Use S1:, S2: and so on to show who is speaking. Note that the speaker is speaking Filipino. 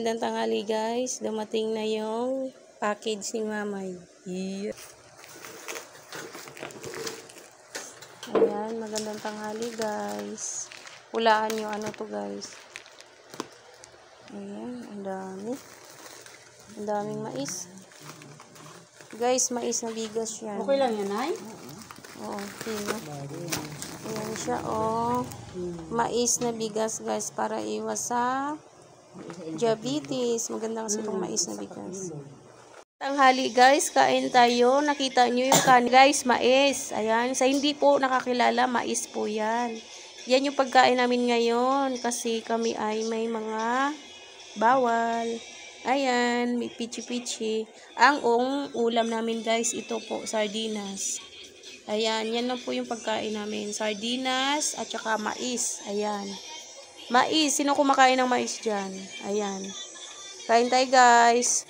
S1: Magandang tanghali guys. Dumating na yung package ni Mamay. Yeah. Ayan, magandang tanghali guys. Hulaan nyo ano to guys. Ayan, ang dami. Ang daming mais. Guys, mais na bigas yan.
S2: Okay lang yan, ay?
S1: Oo, okay. Ayan siya, oh. Mais na bigas guys para iwas sa diabetes. Maganda kasi itong mais na bigas. Tanghali guys, kain tayo. Nakita nyo yung kanin guys, mais. Ayan, sa hindi po nakakilala, mais po yan. Yan yung pagkain namin ngayon kasi kami ay may mga bawal. Ayan, may pichi-pichi. Ang ulam namin guys, ito po, sardinas. Ayan, yan lang po yung pagkain namin. Sardinas at saka mais. Ayan. Mais. Sino kumakain ng mais dyan? Ayan. Kain tayo guys.